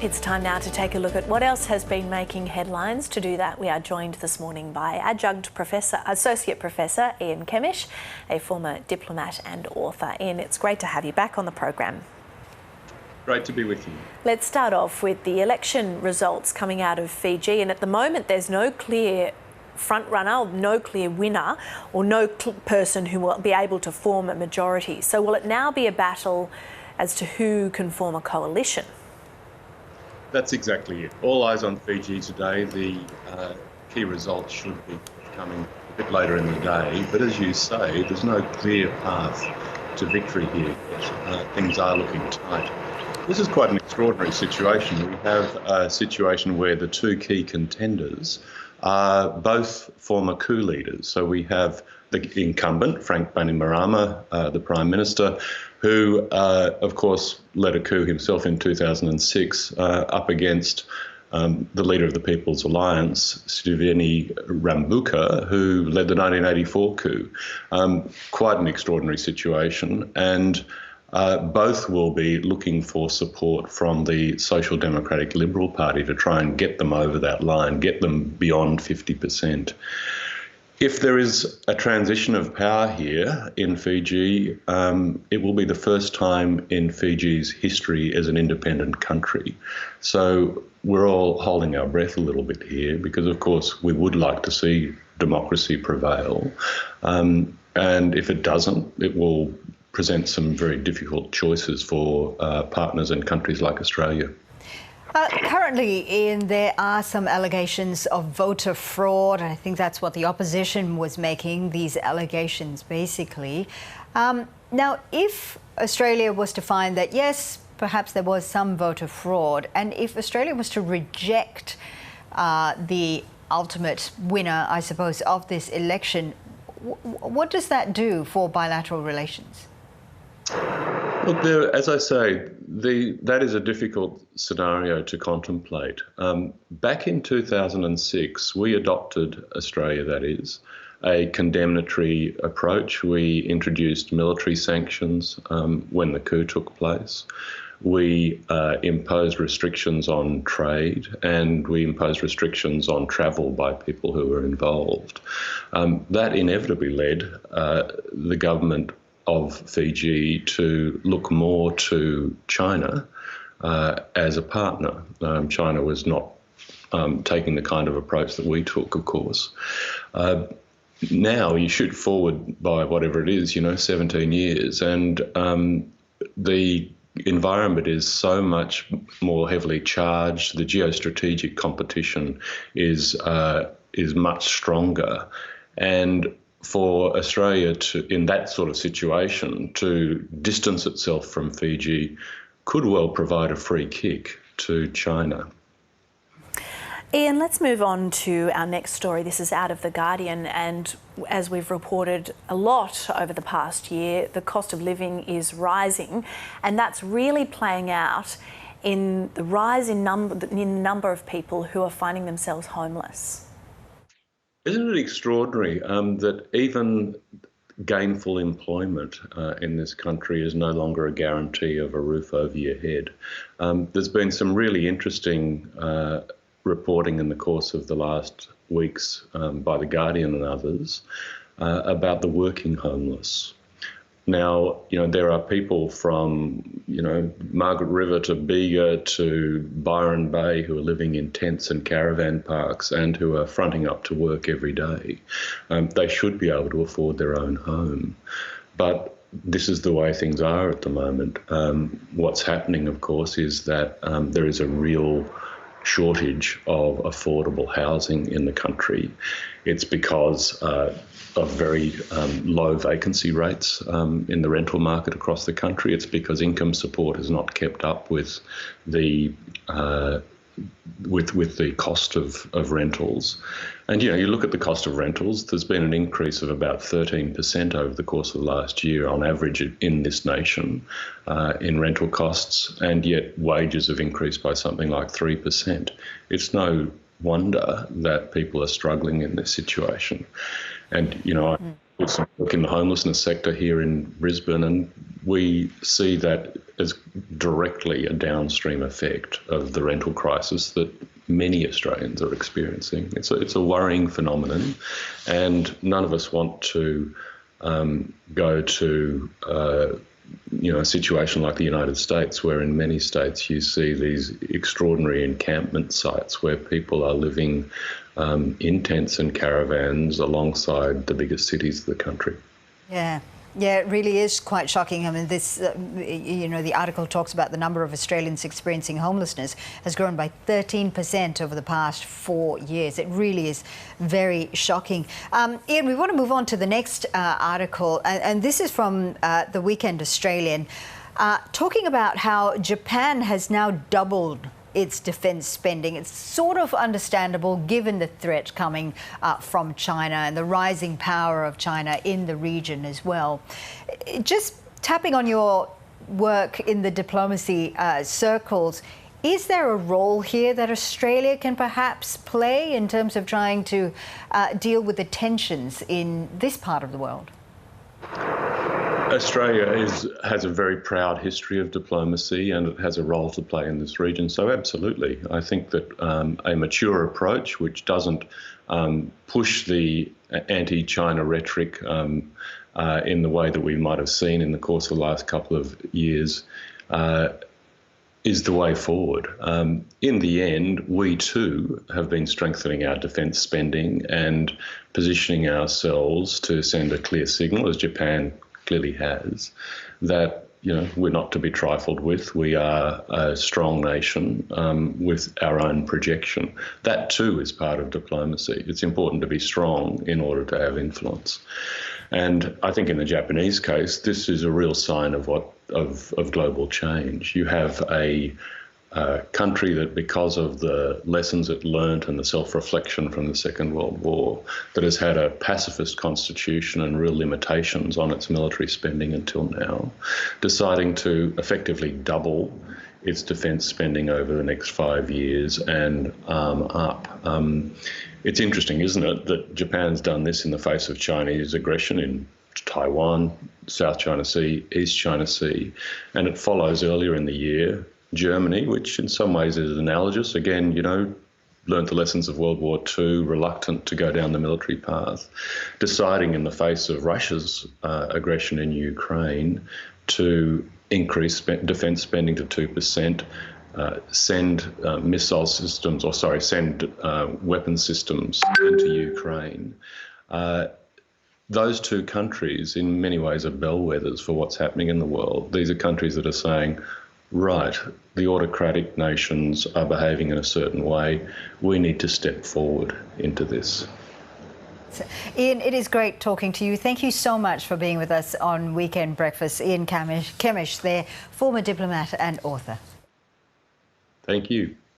It's time now to take a look at what else has been making headlines. To do that, we are joined this morning by Associate Professor Ian Kemish, a former diplomat and author. Ian, it's great to have you back on the program. Great to be with you. Let's start off with the election results coming out of Fiji, and at the moment there's no clear front runner, no clear winner, or no person who will be able to form a majority. So will it now be a battle as to who can form a coalition? That's exactly it. All eyes on Fiji today. The key results should be coming a bit later in the day. But as you say, there's no clear path to victory here. Things are looking tight. This is quite an extraordinary situation. We have a situation where the two key contenders are both former coup leaders. So we have the incumbent, Frank Bainimarama, the Prime Minister, who, of course, led a coup himself in 2006 up against the leader of the People's Alliance, Sitiveni Rabuka, who led the 1984 coup. Quite an extraordinary situation, and both will be looking for support from the Social Democratic Liberal Party to try and get them over that line, get them beyond 50%. If there is a transition of power here in Fiji, it will be the first time in Fiji's history as an independent country. So we're all holding our breath a little bit here because, of course, we would like to see democracy prevail. And if it doesn't, it will present some very difficult choices for partners and countries like Australia. Currently, Ian, there are some allegations of voter fraud. I think that's what the opposition was making, these allegations, basically. Now, if Australia was to find that, yes, perhaps there was some voter fraud, and if Australia was to reject the ultimate winner, I suppose, of this election, what does that do for bilateral relations? Look, as I say, that is a difficult scenario to contemplate. Back in 2006, we adopted, Australia that is, a condemnatory approach. We introduced military sanctions when the coup took place. We imposed restrictions on trade, and we imposed restrictions on travel by people who were involved. That inevitably led the government of Fiji to look more to China as a partner. China was not taking the kind of approach that we took, of course. Now you shoot forward by whatever it is, 17 years, and the environment is so much more heavily charged. The geostrategic competition is much stronger, and for Australia to, in that sort of situation, to distance itself from Fiji could well provide a free kick to China. Ian, let's move on to our next story. This is out of The Guardian, and as we've reported a lot over the past year, the cost of living is rising, and that's really playing out in the rise in number of people who are finding themselves homeless. Isn't it extraordinary that even gainful employment in this country is no longer a guarantee of a roof over your head? There's been some really interesting reporting in the course of the last weeks by The Guardian and others about the working homeless. Now, there are people from, Margaret River to Bega to Byron Bay who are living in tents and caravan parks and who are fronting up to work every day. They should be able to afford their own home. But this is the way things are at the moment. What's happening, of course, is that there is a real shortage of affordable housing in the country. It's because of very low vacancy rates in the rental market across the country. It's because income support has not kept up with the cost of rentals. And you look at the cost of rentals, there's been an increase of about 13% over the course of the last year on average in this nation in rental costs, and yet wages have increased by something like 3%. It's no wonder that people are struggling in this situation. And, you know, I do some work in the homelessness sector here in Brisbane, and we see that as directly a downstream effect of the rental crisis that many Australians are experiencing. It's a worrying phenomenon, and none of us want to go to a situation like the United States, where in many states you see these extraordinary encampment sites where people are living in tents and caravans alongside the biggest cities of the country. Yeah, it really is quite shocking. I mean, this, the article talks about the number of Australians experiencing homelessness has grown by 13% over the past 4 years. It really is very shocking. Ian, we want to move on to the next article, and this is from the Weekend Australian, talking about how Japan has now doubled its defence spending. It's sort of understandable given the threat coming from China and the rising power of China in the region as well. Just tapping on your work in the diplomacy circles, is there a role here that Australia can perhaps play in terms of trying to deal with the tensions in this part of the world? Australia has a very proud history of diplomacy, and it has a role to play in this region. So absolutely, I think that a mature approach which doesn't push the anti-China rhetoric in the way that we might have seen in the course of the last couple of years is the way forward. In the end, we too have been strengthening our defence spending and positioning ourselves to send a clear signal, as Japan clearly has, that we're not to be trifled with. We are a strong nation with our own projection. That too is part of diplomacy. It's important to be strong in order to have influence. And I think in the Japanese case, this is a real sign of global change. You have a country that, because of the lessons it learnt and the self-reflection from the Second World War, that has had a pacifist constitution and real limitations on its military spending until now, deciding to effectively double its defence spending over the next 5 years and arm up. It's interesting, isn't it, that Japan's done this in the face of Chinese aggression in Taiwan, South China Sea, East China Sea, and it follows earlier in the year Germany, which in some ways is analogous, again, learned the lessons of World War II, reluctant to go down the military path, deciding in the face of Russia's aggression in Ukraine to increase defence spending to 2%, send weapon systems into Ukraine. Those two countries, in many ways, are bellwethers for what's happening in the world. These are countries that are saying, right, the autocratic nations are behaving in a certain way. We need to step forward into this. Ian, it is great talking to you. Thank you so much for being with us on Weekend Breakfast. Ian Kemish there, former diplomat and author. Thank you.